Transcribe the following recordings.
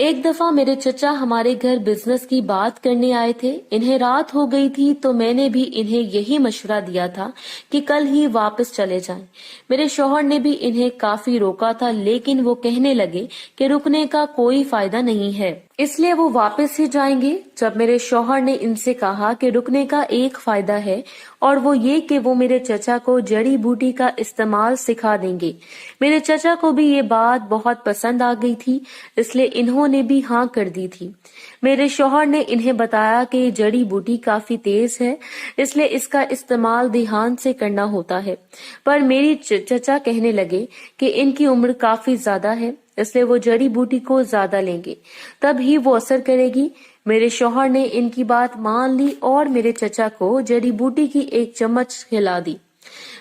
ایک دفعہ میرے چچا ہمارے گھر بزنس کی بات کرنے آئے تھے. انہیں رات ہو گئی تھی تو میں نے بھی انہیں یہی مشورہ دیا تھا کہ کل ہی واپس چلے جائیں. میرے شوہر نے بھی انہیں کافی روکا تھا لیکن وہ کہنے لگے کہ رکنے کا کوئی فائدہ نہیں ہے اس لیے وہ واپس ہی جائیں گے. جب میرے شوہر نے ان سے کہا کہ رکنے کا ایک فائدہ ہے اور وہ یہ کہ وہ میرے چچا کو جڑی بوٹی کا استعمال سکھا دیں گے. میرے چچا کو بھی یہ بات بہت پسند آ گئی تھی اس لیے انہوں نے بھی ہاں کر دی تھی. میرے شوہر نے انہیں بتایا کہ یہ جڑی بوٹی کافی تیز ہے اس لیے اس کا استعمال دھیان سے کرنا ہوتا ہے. پر میری چچا کہنے لگے کہ ان کی عمر کافی زیادہ ہے اس لیے وہ جڑی بوٹی کو زیادہ لیں گے تب ہی وہ اثر کرے گی. میرے شوہر نے ان کی بات مان لی اور میرے چچا کو جڑی بوٹی کی ایک چمچ کھلا دی.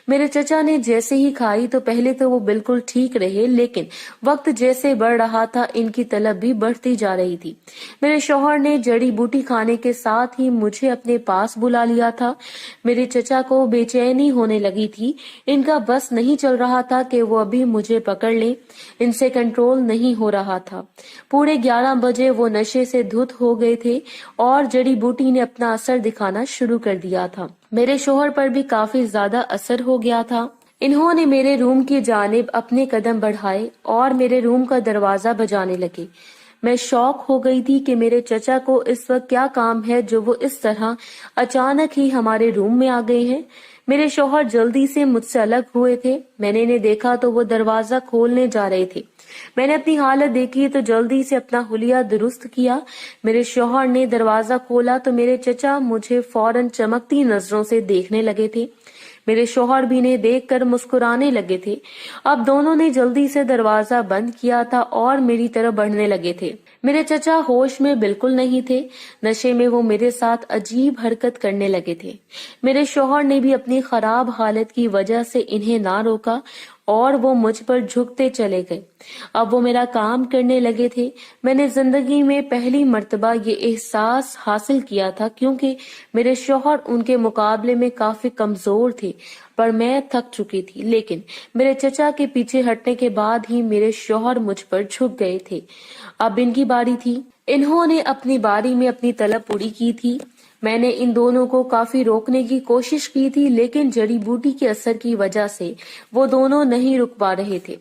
میرے چچا نے جیسے ہی کھائی تو پہلے تو وہ بالکل ٹھیک رہے لیکن وقت جیسے بڑھ رہا تھا ان کی طلب بھی بڑھتی جا رہی تھی. میرے شوہر نے جڑی بوٹی کھانے کے ساتھ ہی مجھے اپنے پاس بلا لیا تھا. میرے چچا کو بے چینی ہونے لگی تھی. ان کا بس نہیں چل رہا تھا کہ وہ ابھی مجھے پکڑ لیں. ان سے کنٹرول نہیں ہو رہا تھا. پورے 11 بجے وہ نشے سے دھت ہو گئے تھے اور جڑی بوٹی نے اپنا اثر دکھانا شروع کر دیا تھا. میرے شوہر پر بھی کافی زیادہ اثر ہو گیا تھا. انہوں نے میرے روم کی جانب اپنے قدم بڑھائے اور میرے روم کا دروازہ بجانے لگے. میں شوق ہو گئی تھی کہ میرے چچا کو اس وقت کیا کام ہے جو وہ اس طرح اچانک ہی ہمارے روم میں آ گئے ہیں. میرے شوہر جلدی سے مجھ سے الگ ہوئے تھے. میں نے انہیں دیکھا تو وہ دروازہ کھولنے جا رہے تھے. میں نے اپنی حالت دیکھی تو جلدی سے اپنا حلیہ درست کیا. میرے شوہر نے دروازہ کھولا تو میرے چچا مجھے فوراً چمکتی نظروں سے دیکھنے لگے تھے. میرے شوہر بھی انہیں دیکھ کر مسکرانے لگے تھے. اب دونوں نے جلدی سے دروازہ بند کیا تھا اور میری طرف بڑھنے لگے تھے. میرے چچا ہوش میں بالکل نہیں تھے. نشے میں وہ میرے ساتھ عجیب حرکت کرنے لگے تھے. میرے شوہر نے بھی اپنی خراب حالت کی وجہ سے انہیں نہ روکا اور وہ مجھ پر جھکتے چلے گئے. اب وہ میرا کام کرنے لگے تھے. میں نے زندگی میں پہلی مرتبہ یہ احساس حاصل کیا تھا کیونکہ میرے شوہر ان کے مقابلے میں کافی کمزور تھے پر میں تھک چکی تھی. لیکن میرے چچا کے پیچھے ہٹنے کے بعد ہی میرے شوہر مجھ پر جھک گئے تھے. اب ان کی باری تھی. انہوں نے اپنی باری میں اپنی طلب پوری کی تھی. میں نے ان دونوں کو کافی روکنے کی کوشش کی تھی لیکن جڑی بوٹی کے اثر کی وجہ سے وہ دونوں نہیں رک پا رہے تھے.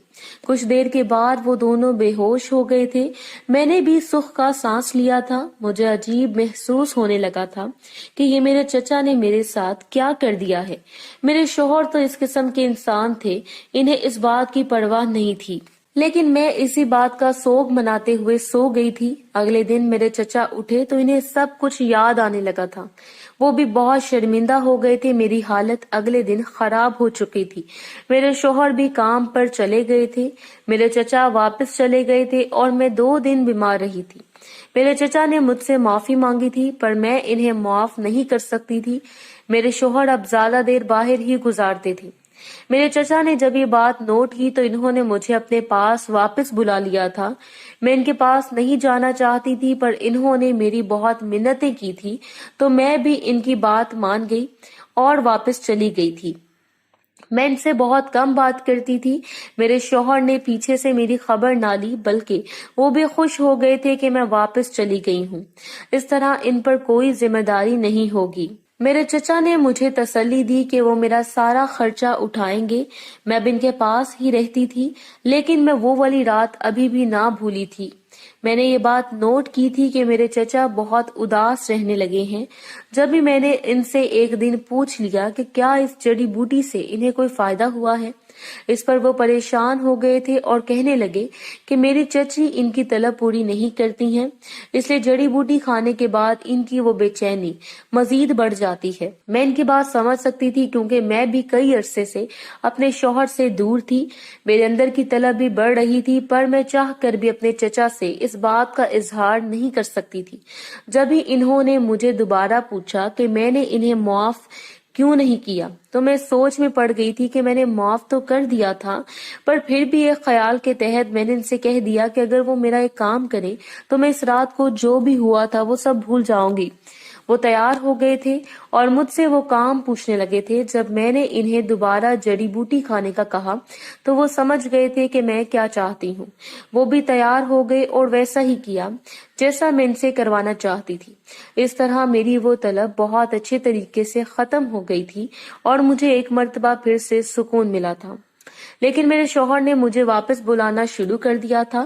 کچھ دیر کے بعد وہ دونوں بے ہوش ہو گئے تھے. میں نے بھی سکھ کا سانس لیا تھا. مجھے عجیب محسوس ہونے لگا تھا کہ یہ میرے چچا نے میرے ساتھ کیا کر دیا ہے. میرے شوہر تو اس قسم کے انسان تھے انہیں اس بات کی پرواہ نہیں تھی لیکن میں اسی بات کا سوگ مناتے ہوئے سو گئی تھی. اگلے دن میرے چچا اٹھے تو انہیں سب کچھ یاد آنے لگا تھا. وہ بھی بہت شرمندہ ہو گئے تھے. میری حالت اگلے دن خراب ہو چکی تھی. میرے شوہر بھی کام پر چلے گئے تھے. میرے چچا واپس چلے گئے تھے اور میں 2 دن بیمار رہی تھی. میرے چچا نے مجھ سے معافی مانگی تھی پر میں انہیں معاف نہیں کر سکتی تھی. میرے شوہر اب زیادہ دیر باہر ہی گزارتے تھے. میرے چچا نے جب یہ بات نوٹ کی تو انہوں نے مجھے اپنے پاس واپس بلا لیا تھا. میں ان کے پاس نہیں جانا چاہتی تھی پر انہوں نے میری بہت منتیں کی تھی تو میں بھی ان کی بات مان گئی اور واپس چلی گئی تھی. میں ان سے بہت کم بات کرتی تھی. میرے شوہر نے پیچھے سے میری خبر نہ لی بلکہ وہ بھی خوش ہو گئے تھے کہ میں واپس چلی گئی ہوں. اس طرح ان پر کوئی ذمہ داری نہیں ہوگی. میرے چچا نے مجھے تسلی دی کہ وہ میرا سارا خرچہ اٹھائیں گے. میں اب ان کے پاس ہی رہتی تھی لیکن میں وہ والی رات ابھی بھی نہ بھولی تھی. میں نے یہ بات نوٹ کی تھی کہ میرے چچا بہت اداس رہنے لگے ہیں. جب بھی میں نے ان سے ایک دن پوچھ لیا کہ کیا اس جڑی بوٹی سے انہیں کوئی فائدہ ہوا ہے اس پر وہ پریشان ہو گئے تھے اور کہنے لگے کہ میری چچی ان کی طلب پوری نہیں کرتی ہیں اس لیے جڑی بوٹی کھانے کے بعد ان کی وہ بے چینی مزید بڑھ جاتی ہے. میں ان کی بات سمجھ سکتی تھی کیونکہ میں بھی کئی عرصے سے اپنے شوہر سے دور تھی. میرے اندر کی طلب بھی بڑھ رہی تھی پر میں چاہ کر بھی اپنے چچا سے اس بات کا اظہار نہیں کر سکتی تھی. جب ہی انہوں نے مجھے دوبارہ پوچھا کہ میں نے انہیں معاف کیوں نہیں کیا تو میں سوچ میں پڑ گئی تھی کہ میں نے معاف تو کر دیا تھا پر پھر بھی ایک خیال کے تحت میں نے ان سے کہہ دیا کہ اگر وہ میرا ایک کام کرے تو میں اس رات کو جو بھی ہوا تھا وہ سب بھول جاؤں گی. وہ تیار ہو گئے تھے اور مجھ سے وہ کام پوچھنے لگے تھے۔ جب میں نے انہیں دوبارہ جڑی بوٹی کھانے کا کہا تو وہ سمجھ گئے تھے کہ میں کیا چاہتی ہوں۔ وہ بھی تیار ہو گئے اور ویسا ہی کیا جیسا میں ان سے کروانا چاہتی تھی۔ اس طرح میری وہ طلب بہت اچھے طریقے سے ختم ہو گئی تھی اور مجھے ایک مرتبہ پھر سے سکون ملا تھا۔ لیکن میرے شوہر نے مجھے واپس بلانا شروع کر دیا تھا۔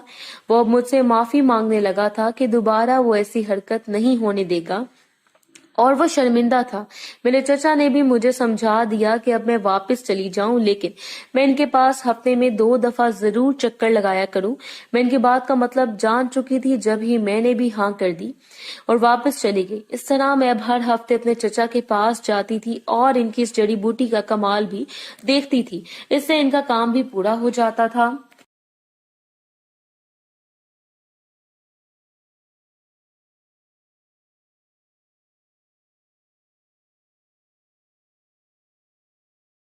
وہ اب مجھ سے معافی مانگنے لگا تھا کہ دوبارہ وہ ایسی حرکت نہیں ہونے دے گا اور وہ شرمندہ تھا۔ میرے چچا نے بھی مجھے سمجھا دیا کہ اب میں واپس چلی جاؤں، لیکن میں ان کے پاس ہفتے میں 2 دفعہ ضرور چکر لگایا کروں۔ میں ان کی بات کا مطلب جان چکی تھی جب ہی میں نے بھی ہاں کر دی اور واپس چلی گئی۔ اس طرح میں اب ہر ہفتے اپنے چچا کے پاس جاتی تھی اور ان کی اس جڑی بوٹی کا کمال بھی دیکھتی تھی۔ اس سے ان کا کام بھی پورا ہو جاتا تھا۔